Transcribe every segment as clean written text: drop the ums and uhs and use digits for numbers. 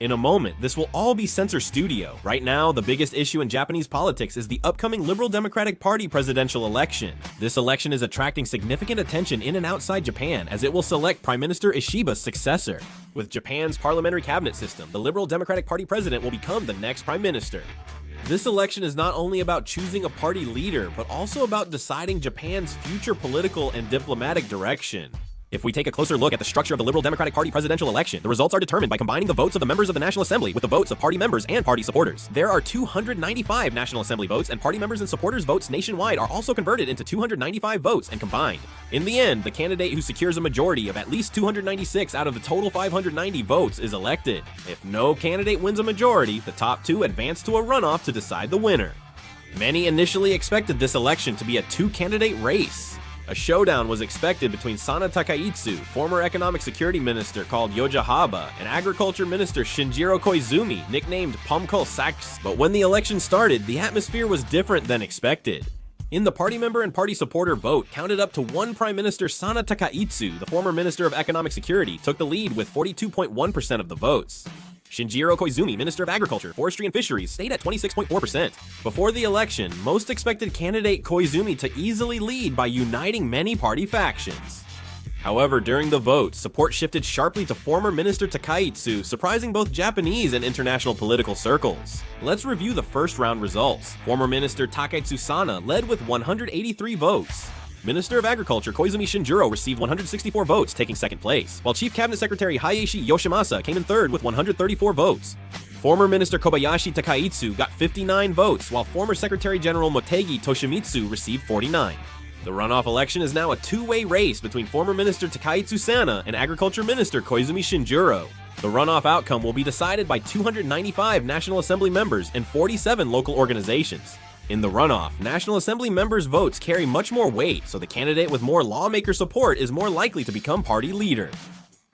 In a moment, this will all be censor studio. Right now, the biggest issue in Japanese politics is the upcoming Liberal Democratic Party presidential election. This election is attracting significant attention in and outside Japan, as it will select Prime Minister Ishiba's successor. With Japan's parliamentary cabinet system, the Liberal Democratic Party president will become the next prime minister. This election is not only about choosing a party leader, but also about deciding Japan's future political and diplomatic direction. If we take a closer look at the structure of the Liberal Democratic Party presidential election, the results are determined by combining the votes of the members of the National Assembly with the votes of party members and party supporters. There are 295 National Assembly votes, and party members and supporters' votes nationwide are also converted into 295 votes and combined. In the end, the candidate who secures a majority of at least 296 out of the total 590 votes is elected. If no candidate wins a majority, the top two advance to a runoff to decide the winner. Many initially expected this election to be a two-candidate race. A showdown was expected between Sanae Takaitsu, former economic security minister called Yojahaba, and agriculture minister Shinjiro Koizumi, nicknamed Pomko Saks. But when the election started, the atmosphere was different than expected. In the party member and party supporter vote counted up to one Prime Minister, Sanae Takaitsu, the former Minister of Economic Security, took the lead with 42.1% of the votes. Shinjiro Koizumi, Minister of Agriculture, Forestry and Fisheries, stayed at 26.4%. Before the election, most expected candidate Koizumi to easily lead by uniting many party factions. However, during the vote, support shifted sharply to former Minister Takaitsu, surprising both Japanese and international political circles. Let's review the first round results. Former Minister Takaitsu Sanae led with 183 votes. Minister of Agriculture Koizumi Shinjiro received 164 votes, taking second place, while Chief Cabinet Secretary Hayashi Yoshimasa came in third with 134 votes. Former Minister Kobayashi Takaitsu got 59 votes, while former Secretary General Motegi Toshimitsu received 49. The runoff election is now a two-way race between former Minister Takaitsu Sanae and Agriculture Minister Koizumi Shinjiro. The runoff outcome will be decided by 295 National Assembly members and 47 local organizations. In the runoff, National Assembly members' votes carry much more weight, so the candidate with more lawmaker support is more likely to become party leader.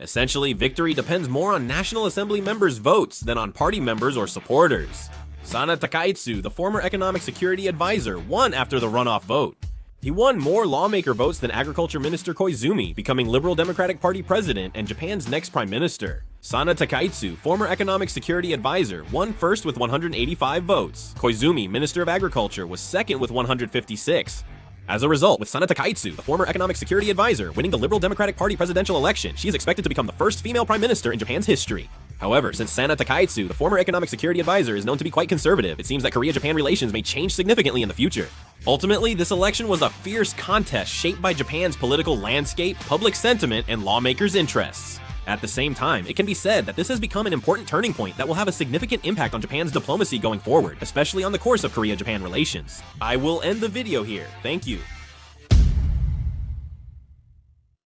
Essentially, victory depends more on National Assembly members' votes than on party members or supporters. Sanae Takaitsu, the former economic security advisor, won after the runoff vote. He won more lawmaker votes than Agriculture Minister Koizumi, becoming Liberal Democratic Party president and Japan's next prime minister. Sanae Takaitsu, former economic security advisor, won first with 185 votes. Koizumi, Minister of Agriculture, was second with 156. As a result, with Sanae Takaitsu, the former economic security advisor, winning the Liberal Democratic Party presidential election, she is expected to become the first female prime minister in Japan's history. However, since Sanae Takaitsu, the former economic security advisor, is known to be quite conservative, it seems that Korea-Japan relations may change significantly in the future. Ultimately, this election was a fierce contest shaped by Japan's political landscape, public sentiment, and lawmakers' interests. At the same time, it can be said that this has become an important turning point that will have a significant impact on Japan's diplomacy going forward, especially on the course of Korea-Japan relations. I will end the video here. Thank you.